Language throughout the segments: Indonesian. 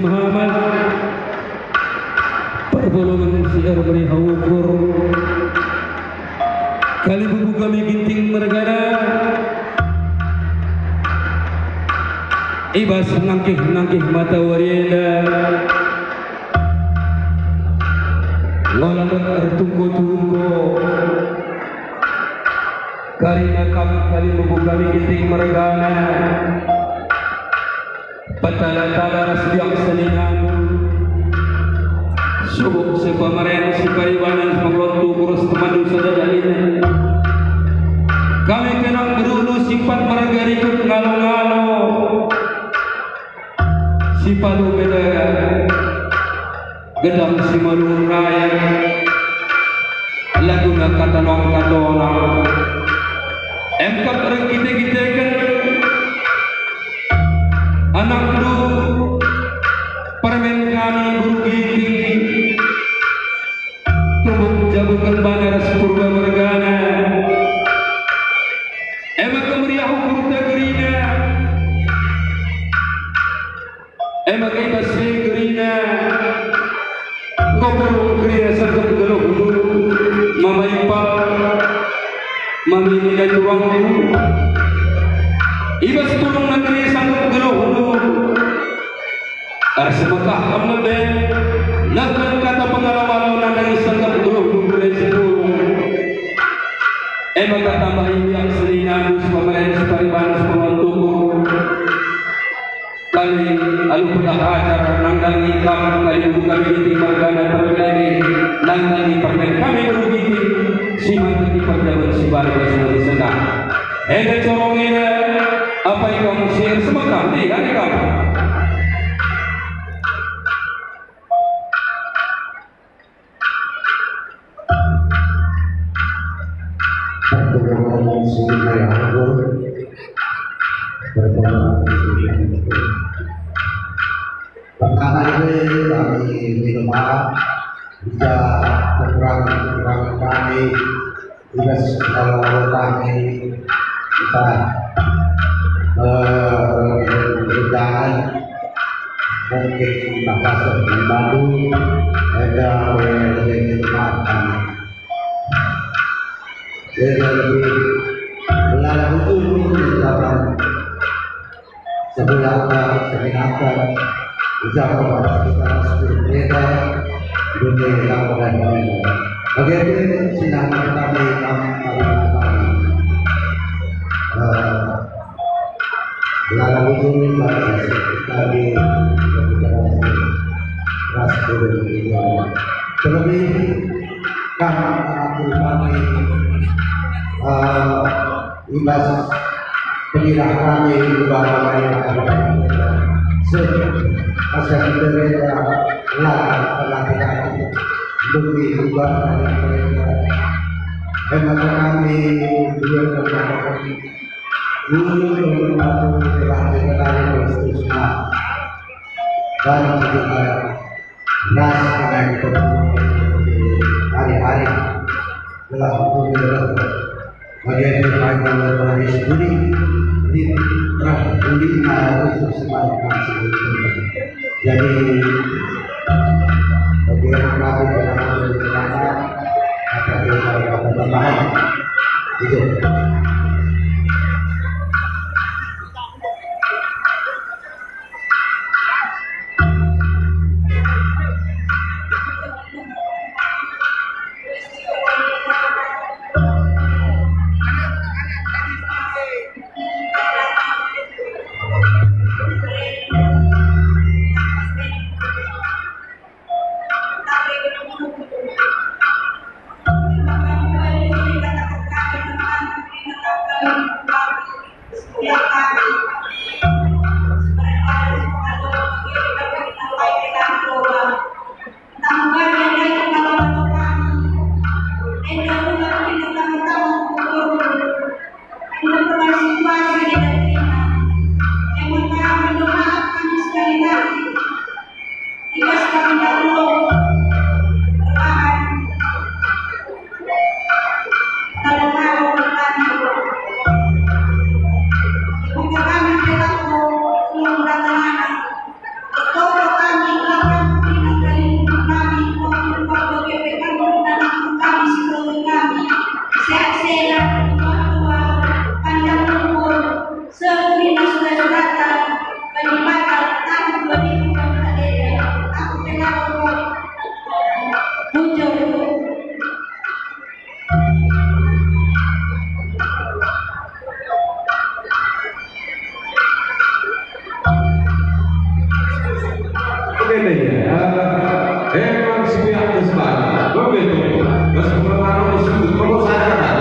Muhammad perbolongan siar beri haukur kali bubu kami ginting mergana ibas nangkih mata warienda ngolandang tunggu karena kali bubu kami ginting mergana patala-tala rasbiak seninamu subuk sepamaren siparibanan semanglontu kurus temadu sadadalina kami kenang berulu sifat margarikut ngalo-ngalo si palu beda gedang si malung raya lagu na katanong-katona emkat orang kita kan anak lu permen kami guru giting tubuh jabukan bandara sepurba mergana emak kemeriah ukur tagerina emak ibas gerina ngobrol gerina sangkap geluh dulu mama ipal mami nilai ruang dulu ibas tulung negeri sangkap geluh dulu Arsemekah amnebe lakukan kata pengalaman nandang sangkap geluh dulu sepuluh emak tambah yang selina pemain separiban sepenontuku kali alupun ajar nanggang ikam kali buka binti margana terjadi nanggang permen kami berugiti si mantu perjabat si baru semua sedang corongnya apa yang kamu share semakam nih kan kamu pertama itu kami minum maaf bisa kekurangan kami juga kalau kami kita berjalan mungkin bapak membantu ada lebih maaf kami jadi melalui betul dalam sebelah sebenarnya bisa kepada kita seperti mereka dunia dan bagaimana sinar kami melalui betul tadi ras dunia terlebih kami ibas pengira kami beberapa asal mereka pelatihan lebih juga hemat kami juga dulu membantu pelatihan khususnya dan juga ras hari-hari telah bagaimana kami studi di khusus semangat jadi bagaimana kami berlaku atau tambahan itu. Maganda yan. Emang si Kuya Agnes ba? Begitu. Mas kemana kalau saya kan?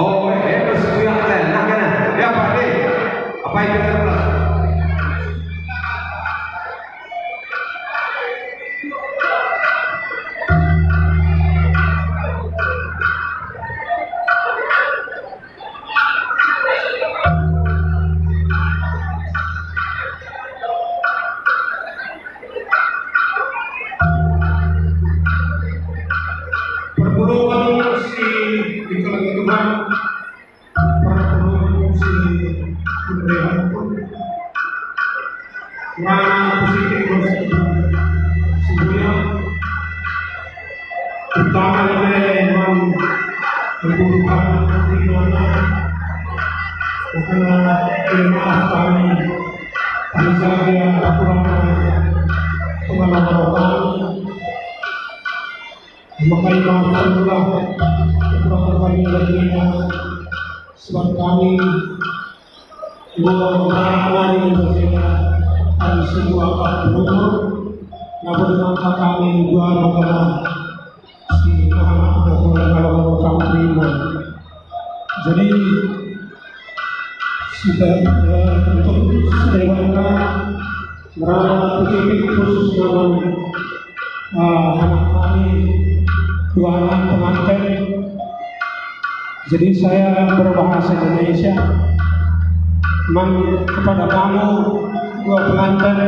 Oh, si Kuya Agnes, nah kan? Ya Pak De, apa itu terus? Sebab kami mengharapkan dari sebuah penumur namun dengan kami juga mengenal si Muhammad kalau kami terima. Jadi sudah untuk sebenarnya merana titik khusus dengan anak kami dua anak pengantin. Jadi saya berbahasa Indonesia. Memang kepada kamu dua pengantin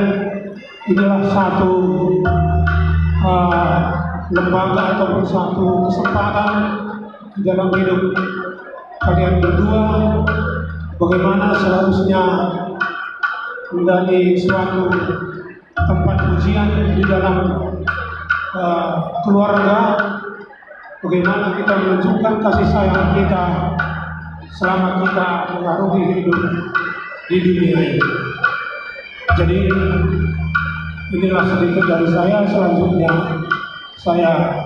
inilah satu lembaga ataupun satu kesempatan dalam hidup kalian berdua. Bagaimana seharusnya menjadi suatu tempat ujian di dalam keluarga. Bagaimana kita menunjukkan kasih sayang kita selama kita mengarungi hidup di dunia ini. Jadi inilah sedikit dari saya. Selanjutnya saya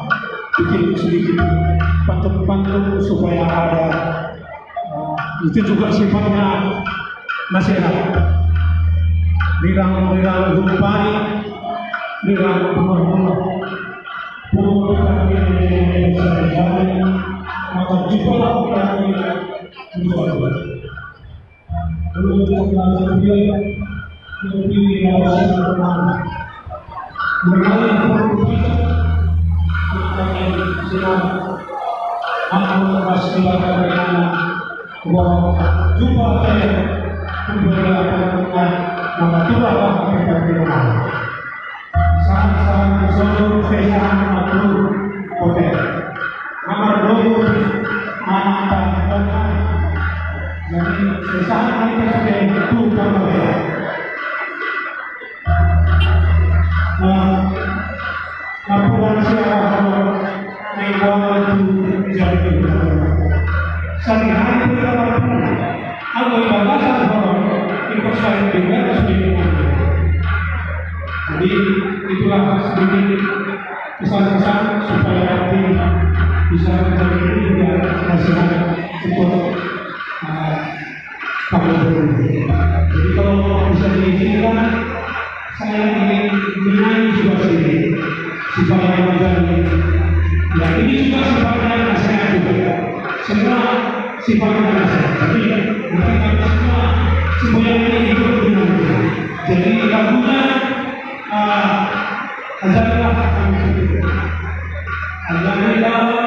bikin sedikit pantun-pantun supaya ada itu juga sifatnya nasihat. Lirang-lirang lupai, lirang maka jumlah kami menjual. Belum lebih mengenai sinar akan pastilah bagaimana bahwa jumlah saya kemudian maka itulah kita saat seluruh kesahan atau hotel nomor 2 anak jadi kesahan kita itu hotel laporan siapa membawa itu jadi sehari-hari kita lakukan atau balasan orang ikut saya juga sedikit. Jadi itulah sedikit pesan-pesan supaya nanti bisa menjadi juga nasihat untuk kamu berdua. Jadi kalau bisa diizinkan, saya ingin menyanyi juga sedikit supaya menjadi. Ya ini juga sifatnya nasihat juga. Semua sifatnya nasihat. Tapi mereka semua semuanya ikut dengan. Jadi lagunya azanillah kami. Azanillah